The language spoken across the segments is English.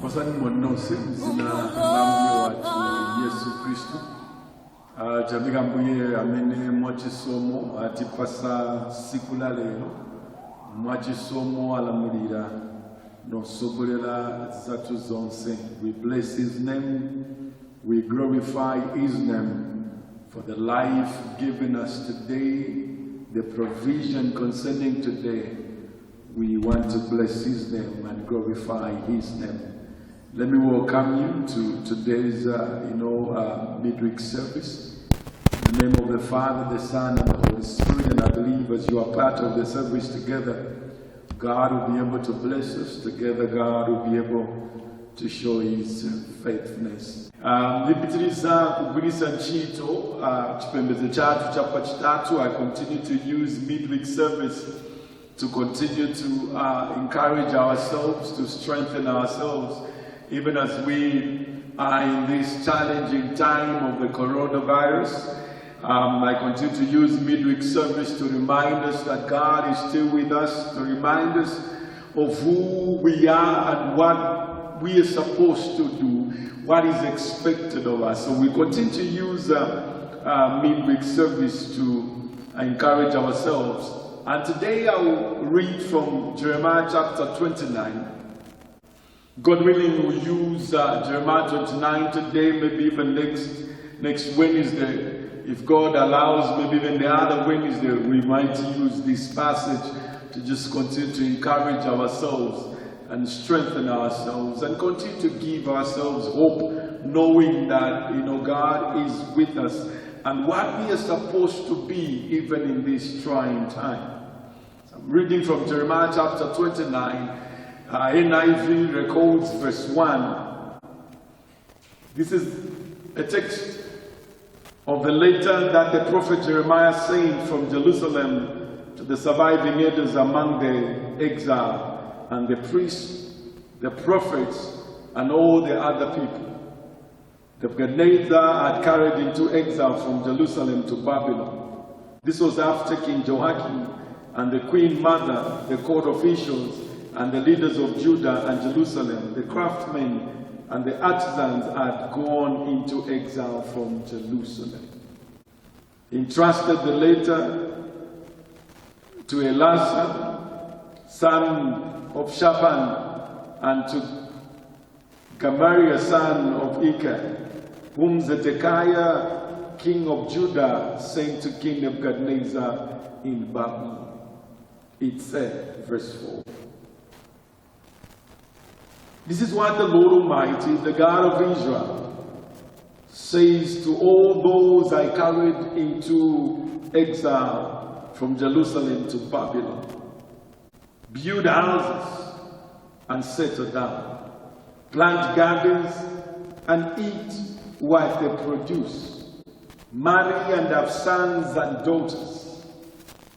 Pasani mwanose zina lamyo ati Yesu Kristo. Jamika mbuye amene mwachisomo ati pasa siku la lero mwachisomo alamulira nosogolera zatu zonse. We bless his name, we glorify his name for the life given us today, the provision concerning today. We want to bless his name and glorify his name. Let me welcome you to today's midweek service. In the name of the Father, the Son, and the Holy Spirit, and I believe as you are part of the service together, God will be able to bless us. Together, God will be able to show his faithfulness. Ndipitiriza kugwirisa ntchito chipembedzo chathu chapa chitatu. I continue to use midweek service to continue to encourage ourselves, to strengthen ourselves, even as we are in this challenging time of the coronavirus. I continue to use midweek service to remind us that God is still with us, to remind us of who we are and what we are supposed to do, what is expected of us. So we continue to use midweek service to encourage ourselves. And today I will read from Jeremiah chapter 29. God willing, we'll use Jeremiah 29 today, maybe even next Wednesday. If God allows, maybe even the other Wednesday, we might use this passage to just continue to encourage ourselves and strengthen ourselves and continue to give ourselves hope, knowing that God is with us and what we are supposed to be even in this trying time. So I'm reading from Jeremiah chapter 29. NIV records verse 1. This is a text of the letter that the prophet Jeremiah sent from Jerusalem to the surviving elders among the exile and the priests, the prophets, and all the other people. Nebuchadnezzar had carried into exile from Jerusalem to Babylon. This was after King Jehoiakim and the queen mother, the court officials, and the leaders of Judah and Jerusalem, the craftsmen and the artisans had gone into exile from Jerusalem. He entrusted the letter to Elasah, son of Shaphan, and to Gamaliel, son of Ikar, whom Zedekiah, king of Judah, sent to King Nebuchadnezzar in Babylon. It said, verse 4. This is what the Lord Almighty, the God of Israel, says to all those I carried into exile from Jerusalem to Babylon. Build houses and settle down. Plant gardens and eat what they produce. Marry and have sons and daughters.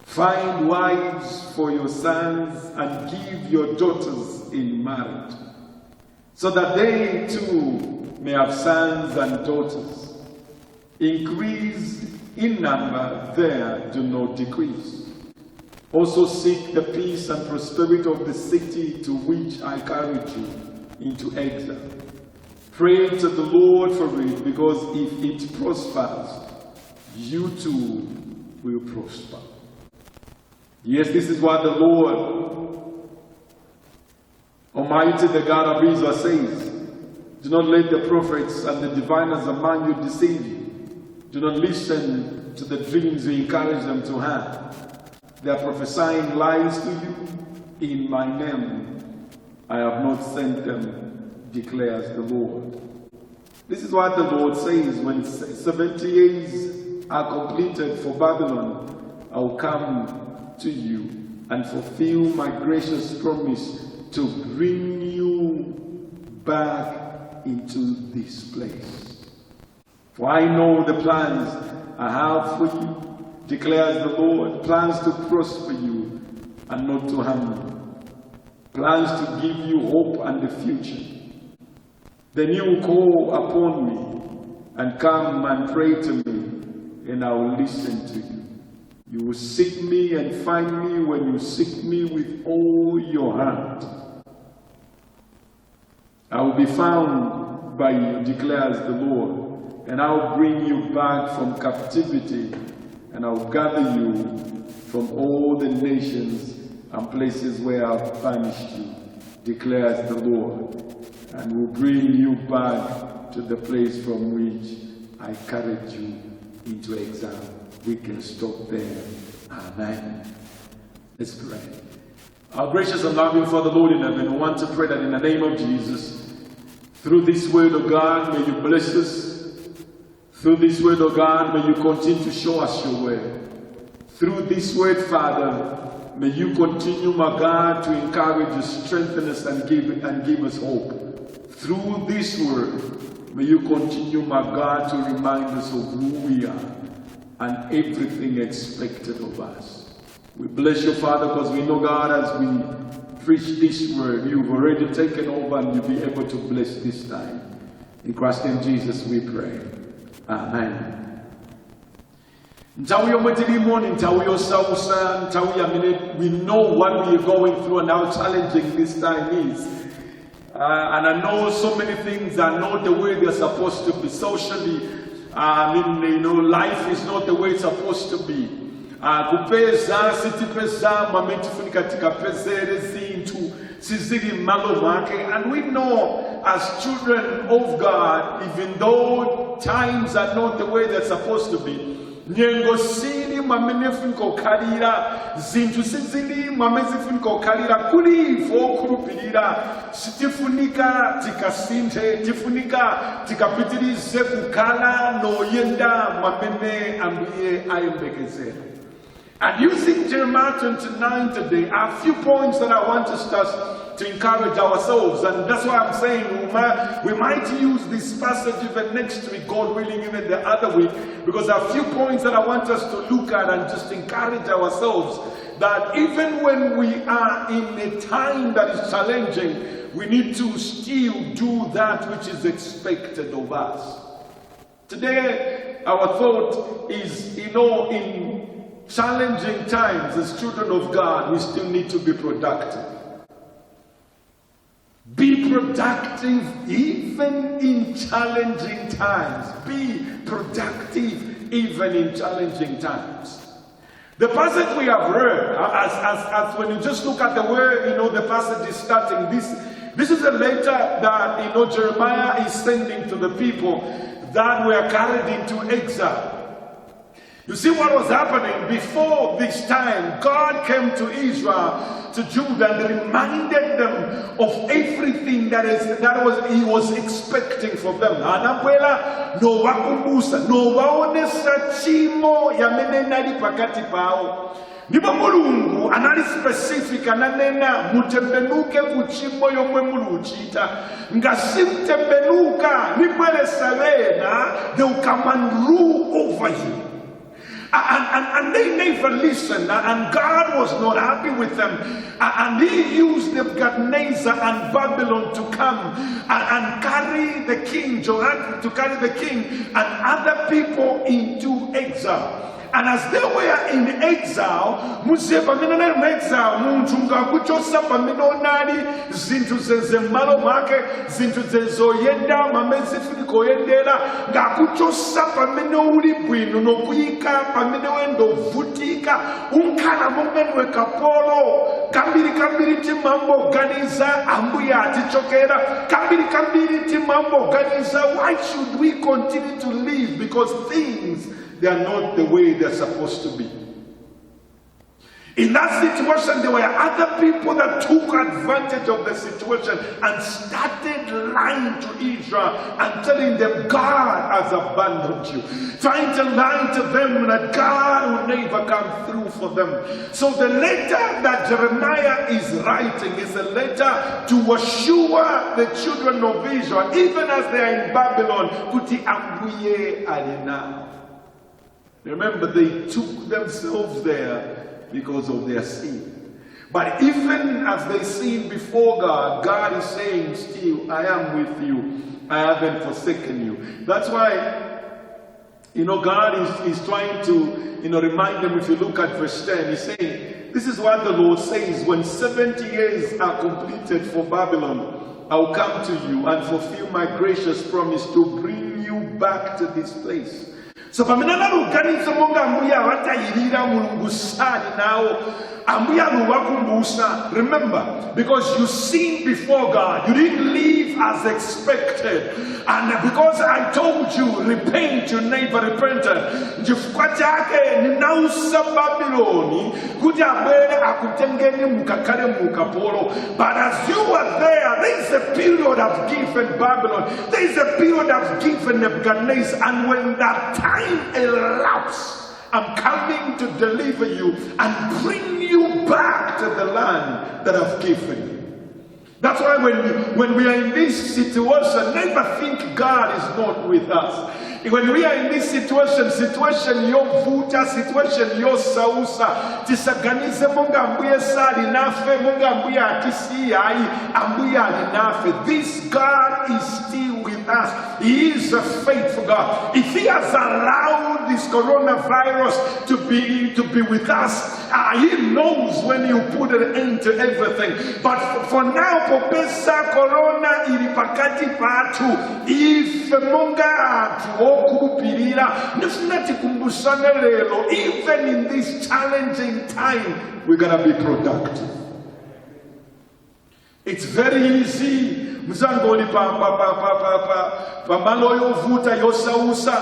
Find wives for your sons and give your daughters in marriage, so that they too may have sons and daughters. Increase in number there, do not decrease. Also seek the peace and prosperity of the city to which I carried you into exile. Pray to the Lord for it, because if it prospers, you too will prosper. Yes, this is what the Lord Almighty, the God of Israel, says. Do not let the prophets and the diviners among you deceive you. Do not listen to the dreams you encourage them to have. They are prophesying lies to you. In my name I have not sent them, declares the Lord. This is what the Lord says: when 70 years are completed for Babylon, I will come to you and fulfill my gracious promise to bring you back into this place. For I know the plans I have for you, declares the Lord, plans to prosper you and not to harm you, plans to give you hope and the future. Then you will call upon me and come and pray to me, and I will listen to you. You will seek me and find me when you seek me with all your heart. I will be found by you, declares the Lord, and I will bring you back from captivity, and I will gather you from all the nations and places where I have banished you, declares the Lord, and will bring you back to the place from which I carried you into exile. We can stop there. Amen. Let's pray. Our gracious and loving Father, Lord in heaven, we want to pray that in the name of Jesus, through this word of God, may you bless us. Through this word of God, may you continue to show us your way. Through this word, Father, may you continue, my God, to encourage us, strengthen us, and give us hope. Through this word, may you continue, my God, to remind us of who we are and everything expected of us. We bless you, Father, because we know, God, as we preach this word, you've already taken over and you'll be able to bless this time. In Christ's name, Jesus, we pray. Amen. We know what we are going through and how challenging this time is. And I know so many things are not the way they're supposed to be socially. Life is not the way it's supposed to be. Kupeza, sitipeza, mametifunika katika pezere zintu, sizili malo wake. And we know as children of God, even though times are not the way they're supposed to be, nyengo sili mamenefuniko kalira, zintu sizili mamezifuniko kalira, kulifo kurupirira, sitifunika tikasinte, tifunika tikapitirize kukala no yenda mamene ambiye ayembekezera. And using Jeremiah 29 today, are a few points that I want us to encourage ourselves. And that's why I'm saying we might use this passage even next week, God willing, even the other week, because there are a few points that I want us to look at and just encourage ourselves that even when we are in a time that is challenging, we need to still do that which is expected of us. Today, our thought is, in challenging times, as children of God, we still need to be productive. Be productive even in challenging times. Be productive even in challenging times. The passage we have read, as when you just look at the way, the passage is starting, this is a letter that, Jeremiah is sending to the people that were carried into exile. You see what was happening before this time. God came to Israel, to Judah, and reminded them of everything that he was expecting from them. Anakwela no wakumbusa no waonesa chimo yamene nali pakati pao. Ndipo Mulungu anali specific, ananena mutembenuke kuchimo yomwe muluchita. Ngasimtembenuka nibwelesa wena, they will come and rule over you. And they never listened, and God was not happy with them. And he used Nebuchadnezzar and Babylon to come and carry the king, Jehoiakim, to carry the king and other people into exile. And as they were in exile, zintu zezemalo make, zintu zezoyenda mamezifuni koyendela, ngakuchosa pamene uli bwino nokuyika pamene wendo vutika, unkana momenwe kapolo, kambiri timambo ganiza, ambuya atichokera, kambiri timambo ganiza. Why should we continue to live? Because things, they are not the way they are supposed to be. In that situation, there were other people that took advantage of the situation and started lying to Israel and telling them God has abandoned you, trying to lie to them that God will never come through for them. So the letter that Jeremiah is writing is a letter to assure the children of Israel, even as they are in Babylon, kuti ambuye alina. Remember, they took themselves there because of their sin. But even as they sin before God, God is saying still, I am with you. I haven't forsaken you. That's why God is trying to, remind them. If you look at verse 10, he's saying, this is what the Lord says, when 70 years are completed for Babylon, I'll come to you and fulfill my gracious promise to bring you back to this place. So paminana luganizo monga ambuya watayirira mulungu sali nawo ambuya luwakumbusa. Remember, because you sinned before God, you didn't live as expected, and because I told you repent, you never repented. Chifukwa chake ninausa Babyloni kuti abwere akutengeni mukakale mukapolo. But as you were there is a period of given Babylon, there is a period of given Nebuchadnezzar, and when that time elapsed, I'm coming to deliver you and bring you back to the land that I've given you. That's why when we are in this situation, never think God is not with us. When we are in this situation yovuta, situation yosausa, tisaganize munga ambuye sali nafe, munga ambuye atisi ai, ambuye alinafe. This God is still with us. He is a faithful God. If He has allowed this coronavirus to be with us, He knows when you put an end to everything. But for now, popesa corona ilipakati patu, if munga atu even in this challenging time, we're going to be productive. It's very easy. Mzangoli pamaloyo vuta yosausa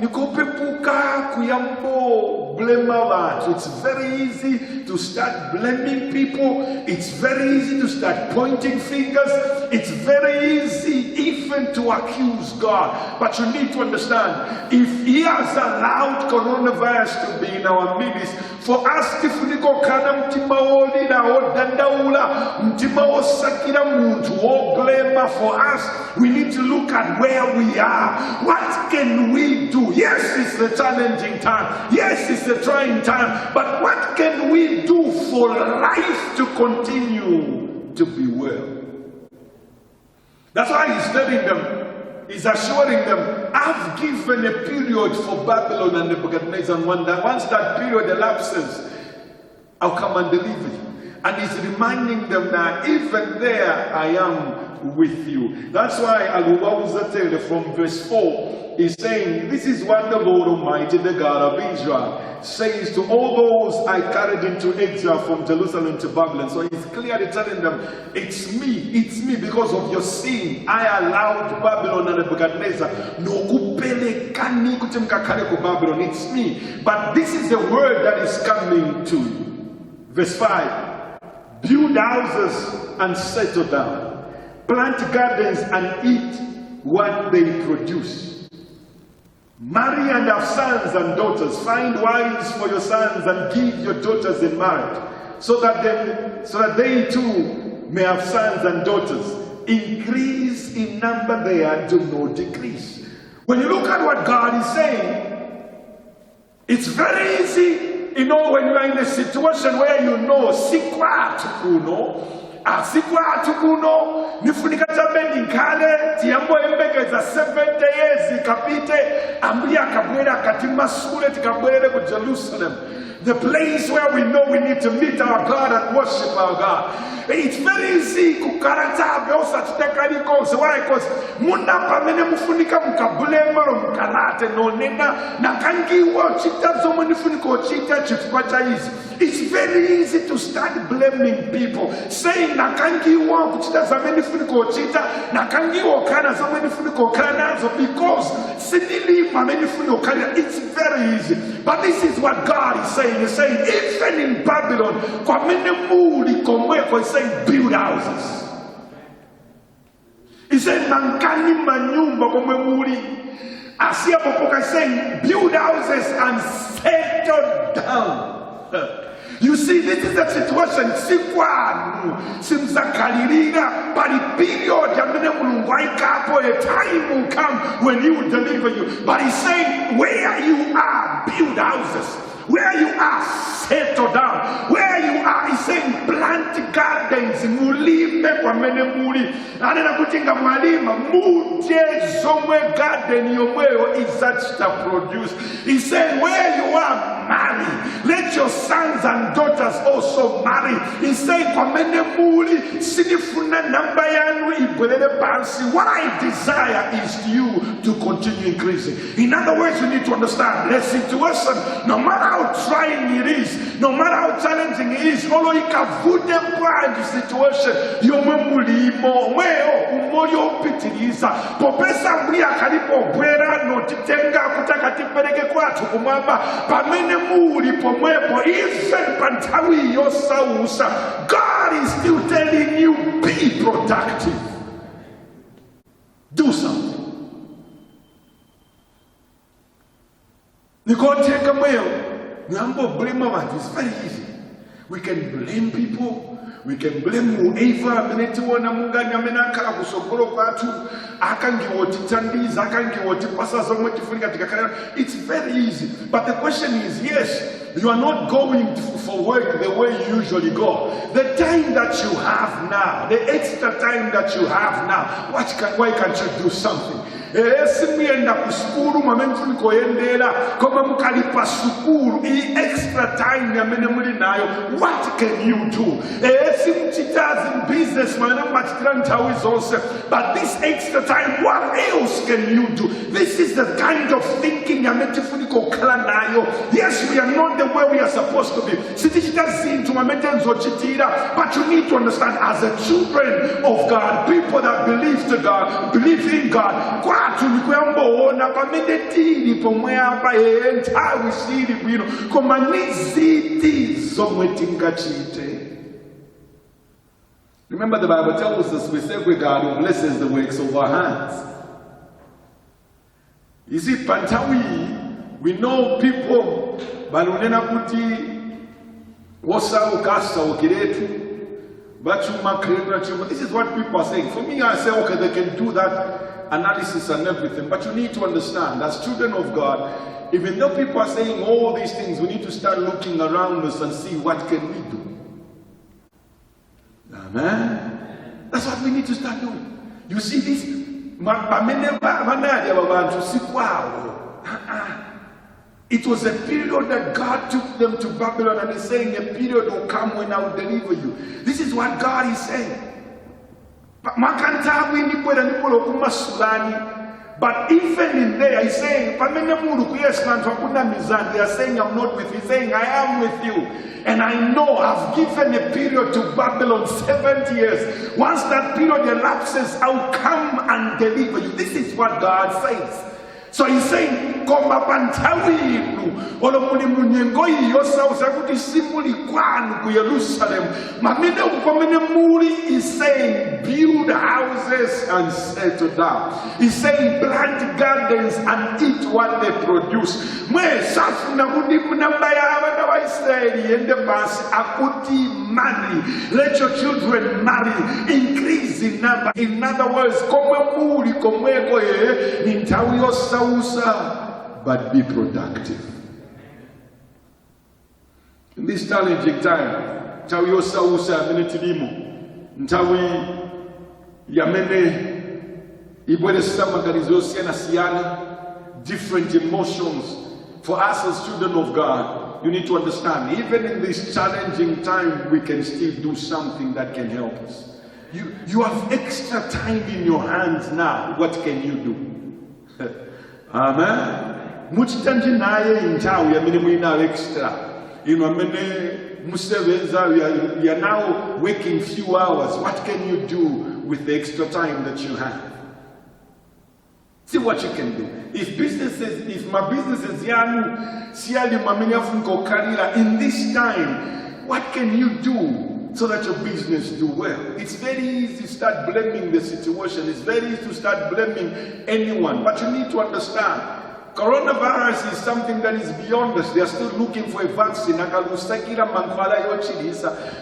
nikupepuka kuyambo blame abantu. It's very easy to start blaming people. It's very easy to start pointing fingers. It's very easy even to accuse God. But you need to understand, if He has allowed coronavirus to be in our midst, for us tifuniko kana mtima olira odandaula mtima osakira muntu oblema, for us we need to look at where we are. What can we do? Yes, it's a challenging time. Yes, it's a trying time. But what can we do for life to continue to be well? That's why He's telling them, He's assuring them, I've given a period for Babylon and Nebuchadnezzar, and once that period elapses, I'll come and deliver you. And He's reminding them that even there I am with you. That's why Aluwawuzatele from verse 4 is saying, this is what the Lord Almighty, the God of Israel, says to all those I carried into exile from Jerusalem to Babylon. So He's clearly telling them, it's me because of your sin. I allowed Babylon and Nebuchadnezzar. Babylon, it's me. But this is the word that is coming to you. Verse 5, build houses and settle down. Plant gardens and eat what they produce. Marry and have sons and daughters. Find wives for your sons and give your daughters in marriage, so that they too may have sons and daughters. Increase in number there, do not decrease. When you look at what God is saying, it's very easy, when you are in a situation where sikwa atukuno nifunika tabendi nkale tiyambo embekeza 70 years ikapite ambuya kabwera katima sule tikabwere ku Jerusalem, the place where we know we need to meet our God and worship our God. It's very easy kukarata beosa tutekaliko. So why? Because muna pamene mufunika mukabulema mukarate no nena na kangi chita zomo nifuniko chita chifukwa easy. It's very easy to start blaming people, saying na kangi kuchita zameni funiko chita na kangi kana zameni funiko kana, so because sinili pamene funiko kana. It's very easy. But this is what God is saying. He's saying even in Babylon, kwa mene muli komweko, he's saying build houses. He said mankani manyumba komwe muli. Asia popoka is saying build houses and settle down. You see, this is the situation. Sikwanu simzakalirira, but the period yamene mulungu kapo, a time will come when He will deliver you. But He's saying where you are, build houses. Where you are, settle down. Where you are, He's saying plant gardens. Mulime kwa mene muli anena kutinga mwalima muje somwe garden yomweyo is such to produce. He's saying where you are, marry. Let your sons and daughters also marry. He's saying kwa mene muli sinifuna namba yanu ibwelele pansi. What I desire is you to continue increasing. In other words, you need to understand the situation, no matter how trying it is, no matter how challenging it is, olo ikavute mpwanji situation yomwe mulimo mweo umoyo upitiliza popesa mblia kalipo bwera notitenga kutaka tipereke kwatu kumwamba pamene muli pomwepo even pantawi yosausa. God is still telling you, be productive. Do something. You can't take a meal. It's very easy. We can blame people. We can blame whoever. It's very easy. But the question is, yes, you are not going for work the way you usually go. The time that you have now, the extra time that you have now, why can't you do something? Simuyenda kusukuru mamentu nikoyendera koma mukalipa sukuru I extra time yamene muli nayo. What can you do? Simuchitazi business mana machitira nthawi zonse, but this extra time, what else can you do? This is the kind of thinking yamene tifuniko khala nayo. Yes, we are not the way we are supposed to be. Sitichita zinthu mamene nzochitira, but you need to understand, as a children of God, people that believe to God, believe in God, tulikuyamboona pamene tili pomwe apa nthawi sili bwino koma niziti zomwe tingachite. Remember, the Bible tells us we serve a God who blesses the works of our hands. You see, pantawi, we know people balunena kuti wosa ukasa ukiretu bachuma kretu chuma. This is what people are saying. For me, I say, okay, they can do that analysis and everything, but you need to understand, as children of God, even though people are saying all these things, we need to start looking around us and see what can we do. Amen. That's what we need to start doing. You see this? It was a period that God took them to Babylon, and He's saying a period will come when I will deliver you. This is what God is saying. But even in there, He's saying, they are saying, I'm not with you. He's saying, I am with you. And I know I've given a period to Babylon, 70 years. Once that period elapses, I'll come and deliver you. This is what God says. So He's saying, Koma pantawilu, olomuli munyengoyi yosausa kuti simuli kwanu ku Jerusalem. Mamene ukomene muli is saying, build houses and settle down. He's saying, plant gardens and eat what they produce. Mwe safuna kuti munamba ya abana wa Israeli yende pasi akuti marry. Let your children marry. Increase in number. In other words, komwe muli komweko nintawi yosausa, but be productive. In this challenging time, ntawi yosausa amene tilimo, ntawi yamene ibweresisa maganizo yosiyana, different emotions. For us as children of God, you need to understand, even in this challenging time, we can still do something that can help us. You have extra time in your hands now. What can you do? Amen. Muchitanji naye intawi yamene mwina extra. Amene musebenza, you are now working few hours. What can you do with the extra time that you have? See what you can do. If my business is yanu, siali mamenya funko karira, in this time, what can you do so that your business do well? It's very easy to start blaming the situation. It's very easy to start blaming anyone. But you need to understand, Coronavirus is something that is beyond us. They are still looking for a vaccine.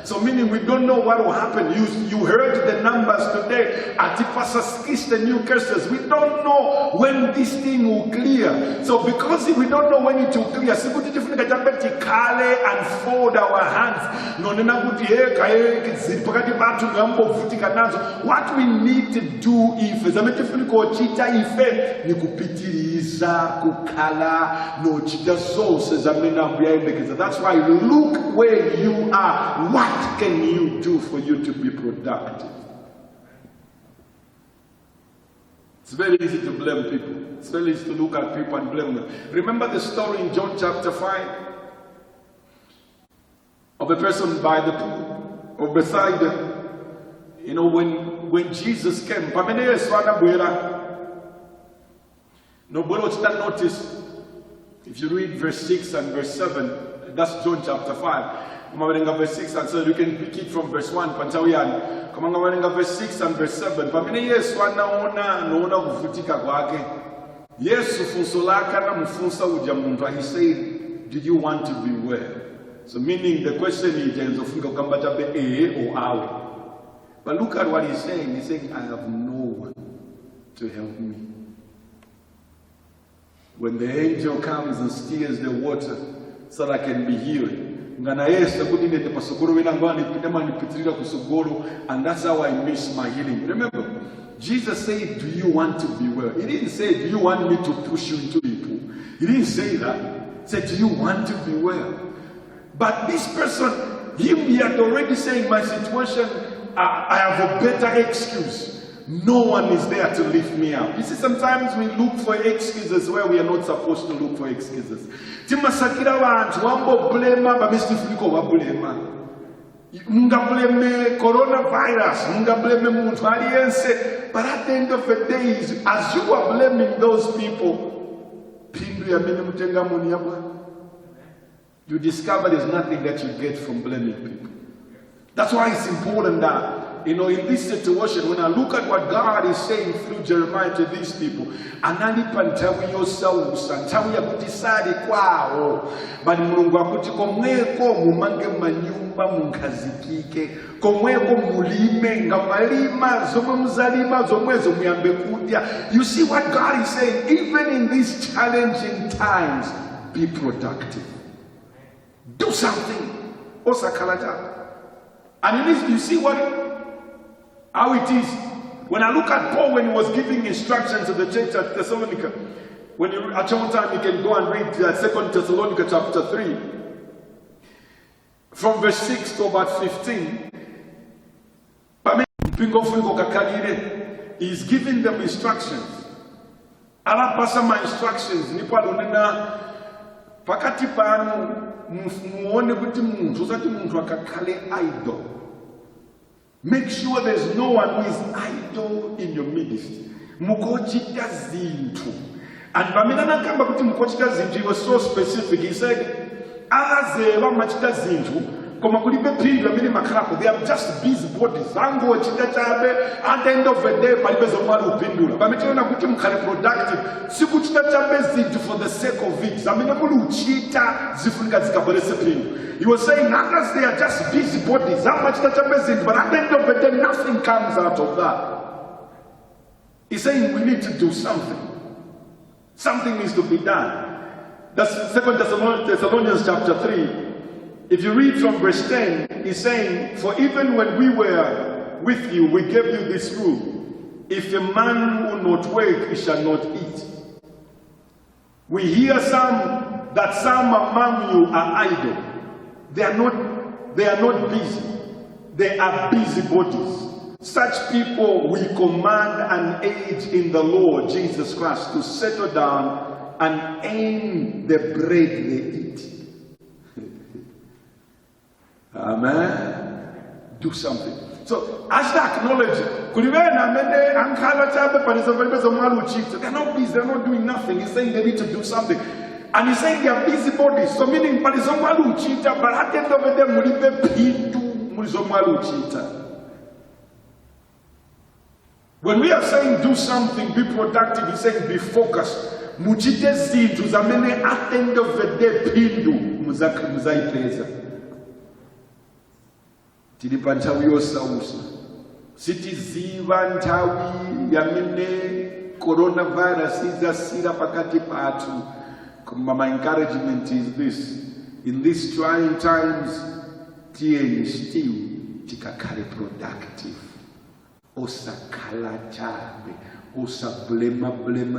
So meaning we don't know what will happen. You heard the numbers today. The new cases. We don't know when this thing will clear. So because we don't know when it will clear, and fold our hands. What we need to do is that's why look where you are. What can you do for you to be productive? It's very easy to blame people. It's very easy to look at people and blame them. Remember the story in John chapter 5 of a person by the pool of Bethsaida. You know, when Jesus came, notice, if you read verse 6 and verse 7, that's John chapter 5. Verse 6 and 7, you can pick it from verse 1. Verse 6 and verse 7. He said, did you want to be well? So meaning the question is, but look at what he's saying. He's saying, I have no one to help me. When the angel comes and steers the water so that I can be healed. And that's how I miss my healing. Remember, Jesus said, do you want to be well? He didn't say, do you want me to push you into the pool? He didn't say that. He said, do you want to be well? But this person, he had already said, my situation, I have a better excuse. No one is there to lift me up. You see, sometimes we look for excuses where we are not supposed to look for excuses. Coronavirus, but at the end of the day, as you are blaming those people, you discover there's nothing that you get from blaming people. That's why it's important that, you know, in this situation, when I look at what God is saying through Jeremiah to these people, analipa ntawi yosausa, ntawi ya kutisari kwao, bali mulungu akuti komweko mumange manyumba munkazikike, komweko mulime ngamalima zomwe muzalima zomwe muyambe kudya. You see what God is saying, even in these challenging times, be productive. Do something. Osakalata. And you see how it is. When I look at Paul when he was giving instructions to the church at Thessalonica, when you at your time you can go and read 2 Thessalonica chapter 3, from verse 6 to about 15. He's giving them instructions. Alapasama instructions. Pakati panu muone kuti muntu usati muntu akakhale idol. Make sure there's no one who is idle in your midst. Mukochita zinthu. And pamene anakamba kuti mukochita zinthu, he was so specific. He said, "Azeva machita zinthu, koma kulibe phindu amene makhalako. They are just busy bodies. Angochita chabe, at the end of the day, palibe zomwe upindula. Pamene kuti mukhale productive, sikuchita chabe zinthu for the sake of it. Amene muli uchita zifunika zikabwerese phindu. He was saying, others, they are just busy bodies. But at the end of the day, nothing comes out of that. He's saying we need to do something. Something needs to be done. That's 2 Thessalonians chapter 3. If you read from verse 10, he's saying, for even when we were with you, we gave you this rule. If a man will not work, he shall not eat. We hear that some among you are idle. They are not busy. They are busybodies. Such people we command and age in the Lord Jesus Christ to settle down and aim the bread they eat. Amen. Do something. So as they acknowledge, they're not busy, they're not doing nothing. He's saying they need to do something. And he's saying they are busybodies. So meaning, but at the end of the day, when we are saying do something, be productive, he's saying be focused. muchite zinthu zamene at the end of the day phindu muzayipeza. Tili pa nthawi yosausa, sitiziva nthawi yamene coronavirus idzasira pakati pathu. My encouragement is this: in these trying times, tiyeni still tikakhale productive, osakhala chabe, osablema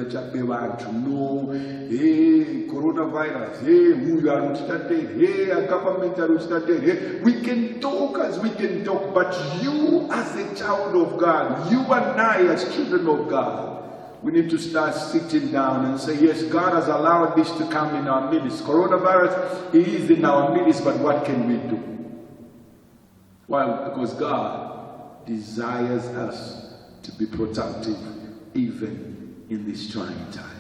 chabe vanthu. No, hey, coronavirus, hey, huyu aruchitatere, hey, a government aruchitatere. Hey, we can talk as we can talk, but you as a child of God, you and I as children of God, we need to start sitting down and say, yes, God has allowed this to come in our midst. Coronavirus is in our midst, but what can we do? Why? Because God desires us to be productive even in this trying time.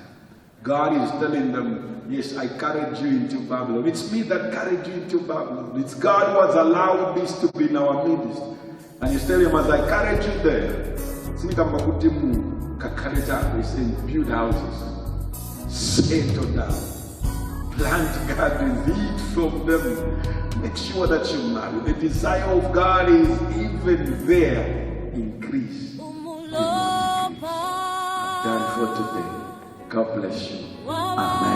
God is telling them, yes, I carried you into Babylon. It's me that carried you into Babylon. It's God who has allowed this to be in our midst. And he's telling him, as I carried you there, he said, build houses, settle down, plant gardens, eat from them, make sure that you marry. The desire of God is even there, increase. I'm done for today. God bless you. Amen.